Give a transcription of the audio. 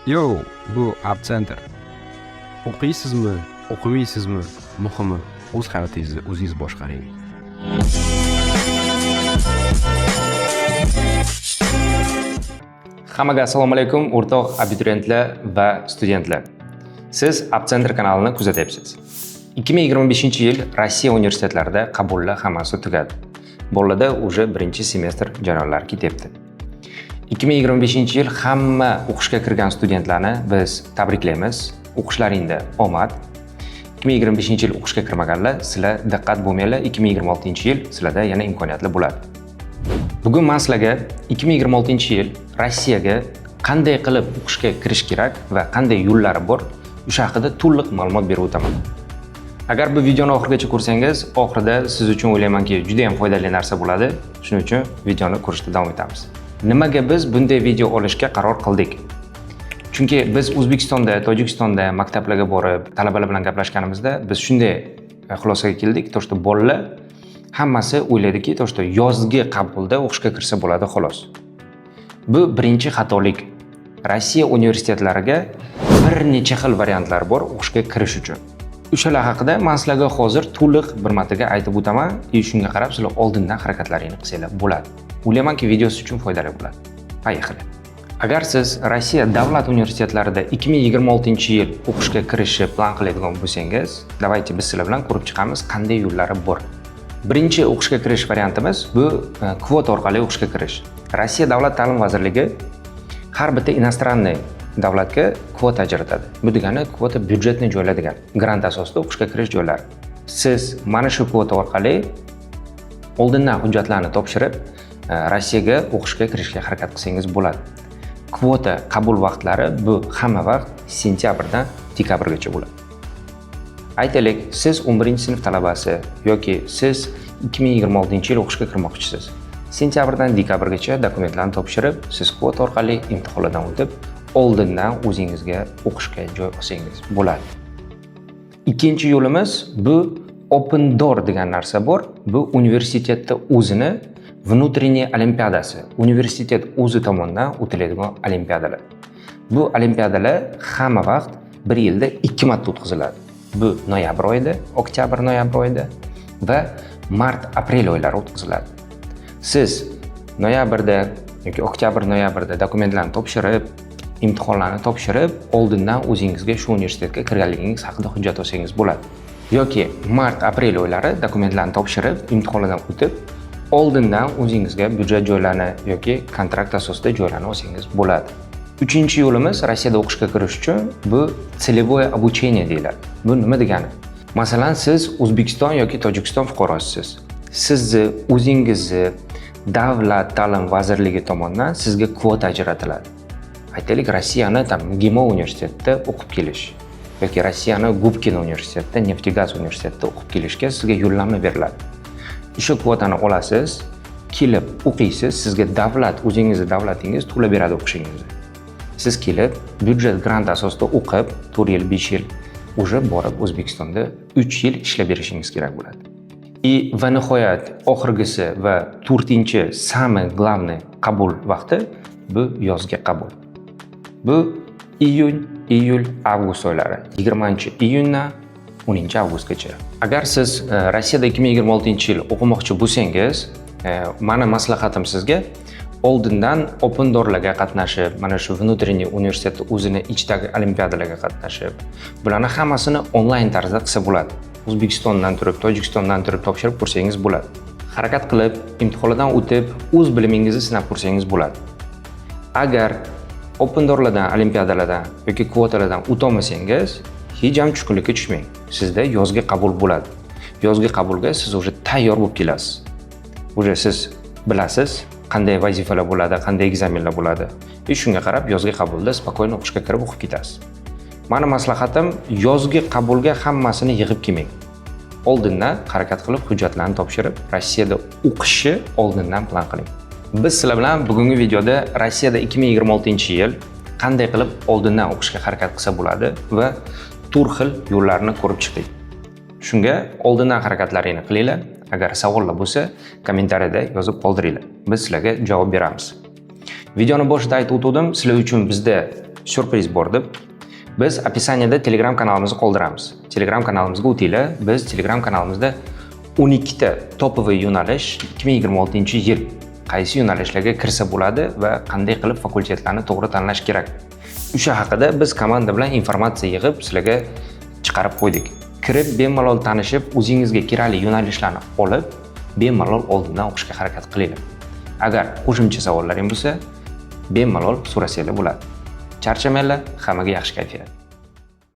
Yo, bu App Center. O'qiysizmi, o'qimaysizmi? Muhimi, o'z hayotingizni o'zingiz boshqaring. Hammaga assalomu alaykum, o'rtoq abituriyentlar va studentlar. Siz App Center kanalini kuzatyapsiz. 2025-yil Rossiya universitetlarida qabullar hammasi tugadi. Bolada уже birinchi semestr jarayonlari ketyapti. 2025-yil hamma o'qishga kirgan studentlarni biz tabriklaymiz. O'qishlaringda omad. 2025-yil o'qishga kirmaganlar, sizlar diqqat bo'lmanglar, 2026-yil sizlarda yana imkoniyatlar bo'ladi. Bugun men sizlarga 2026-yil Rossiyaga qanday qilib o'qishga kirish kerak va qanday yo'llari bor, o'sha haqida to'liq ma'lumot berib o'taman. Agar bu videoni oxirigacha ko'rsangiz, oxirida siz uchun o'ylaymanki, juda ham foydali narsa bo'ladi. Shuning uchun videoni ko'rishda davom etamiz. Nimaga biz bunday video olishga qaror qildik? Chunki biz O'zbekistonda, Tojikistonda maktablarga borib, talabalar bilan gaplashganimizda biz shunday xulosaga keldik, to'g'ri bolalar hammasi o'ylaydiki, to'g'ri yozgi qabulda o'qishga kirsa bo'ladi xolos. Bu birinchi xatolik. Rossiya universitetlariga bir necha xil variantlar bor o'qishga kirish uchun. O'shalar haqida men sizlarga hozir to'liq bir martaga aytib o'taman, shunga qarab sizlar oldindan harakatlaringizni qilsanglar bo'ladi. O'ylaymanki, videosi uchun foydali bo'ladi. Поехали. Agar siz Rossiya davlat universitetlarida 2026-yil o'qishga kirishni plan qiladigan bo'lsangiz, давайте biz sizlar bilan ko'rib chiqamiz qanday yo'llari bor. Birinchi o'qishga kirish variantimiz bu kvota orqali o'qishga kirish. Rossiya davlat ta'lim vazirligi har bitta inostrannniy davlatga kvota ajratadi. Bu degani kvota byudjetni joyladigan grant asosida o'qishga kirish joylari. Siz mana shu kvota orqali oldindan hujjatlarni topshirib Rossiyaga o'qishga kirishga harakat qilsangiz bo'ladi. Kvota qabul vaqtlari bu hamma vaqt sentyabrdan dekabrgacha bo'ladi. Aytaylik, siz 11-sinf talabasi yoki siz 2026-yil o'qishga kirmoqchisiz. Sentyabrdan dekabrgacha dokumentlarni topshirib, siz kvota orqali imtihonlardan o'tib, oldindan o'zingizga o'qishga joy olsangiz bo'ladi. Ikkinchi yo'limiz bu Open Door degan narsa bor. Bu universitetda o'zini внутренний olimpiadasi, universitet o'zi tomonidan o'tiladigan olimpiadalar. Bu olimpiadalar hamma vaqt bir yilda 2 marta o'tkaziladi. Bu noyabr oyida, oktyabr-noyabr oyida va mart-aprel oylari o'tkaziladi. Siz noyabrda yoki oktyabr-noyabrda dokumentlarni topshirib, imtihonlarni topshirib, oldindan o'zingizga shu universitetga kirganligingiz haqida hujjat olsangiz bo'ladi. Yoki mart-aprel oylari dokumentlarni topshirib, imtihonlardan o'tib, oldindan o'zingizga byudjet joylarini yoki kontrakt asosida joylarni olsangiz bo'ladi. Uchinchi yo'limiz Rossiyada o'qishga kirish uchun bu целевое обучение deyiladi. Bu nima degani? Masalan, siz O'zbekiston yoki Tojikiston fuqarosisiz. Sizni o'zingizni davlat ta'lim vazirligi tomonidan sizga kvota ajratiladi. Aytaylik, Rossiyani MGIMO universitetida o'qib kelish yoki Rossiyani Gubkin universitetida, Neftegaz universitetida o'qib kelishga sizga yo'llanma beriladi. O'sha kvotani olasiz, kelib o'qiysiz, sizga davlat, o'zingizning davlatingiz to'lab beradi o'qishingizni. Siz kelib, byudjet grant asosida o'qib, 4 yil, 5 yil уже borib O'zbekistonda 3 yil ishlab berishingiz kerak bo'ladi. Va nihoyat oxirgisi va 4-chi, самый главный qabul vaqti bu yozgi qabul. Bu iyul, avgust oylari, 20-iyundan 10-avgustgacha. Agar siz Rossiyada 2026-yil o'qimoqchi bo'lsangiz, meni maslahatim sizga oldindan Open Door'larga qatnashib, mana shu внутренний universitetda o'zini ichidagi olimpiadalarga qatnashib, bularni hammasini onlayn tarzda qilsa bo'ladi. O'zbekistondan turib, Tojikistondan turib topshirib ko'rsangiz bo'ladi. Harakat qilib, imtihonlardan o'tib, o'z bilimingizni sinab ko'rsangiz bo'ladi. Agar Open Door'lardan, olimpiadalardan yoki kvotalardan o'ta olmasangiz, hech ham tushkunlikka tushmang. Sizda yozgi qabul bo'ladi. Yozgi qabulga siz уже tayyor bo'lib kelasiz. Уже siz bilasiz qanday vazifalar bo'ladi, qanday ekzamenlar bo'ladi. Shunga qarab yozgi qabulda spokойно o'qishga kirib o'qib ketasiz. Meni maslahatim, yozgi qabulga hammasini yig'ib kelmang. Oldindan harakat qilib, hujjatlarni topshirib, Rossiyada o'qishni oldindan plan qiling. Biz sizlar bilan bugungi videoda Rossiyada 2026-yil qanday qilib oldindan o'qishga harakat qilsa bo'ladi va tur xil yo'llarni ko'rib chiqdik. Shunga oldindan harakatlaringizni qilinglar. Agar savollar bo'lsa, kommentariyada yozib qoldiringlar. Biz sizlarga javob beramiz. Videoni boshida aytib o'tdim, sizlar uchun bizda syurpriz bor deb. Biz описаниеda Telegram kanalimizni qoldiramiz. Telegram kanalimizga o'tinglar. Biz Telegram kanalimizda 12 ta topoviy yo'nalish 2026-yil qaysi yo'nalishlarga kirsa bo'ladi va qanday qilib fakultetlarni to'g'ri tanlash kerak. O'sha haqida biz komanda bilan informatsiya yig'ib sizlarga chiqarib qo'ydik. Kirib bemalol tanishib, o'zingizga kerakli yo'nalishlarni olib, bemalol oldindan o'qishga harakat qilinglar. Agar qo'shimcha savollaring bo'lsa, bemalol so'rasanglar bo'ladi. Charchamanglar, hammaga yaxshi kayfiyat.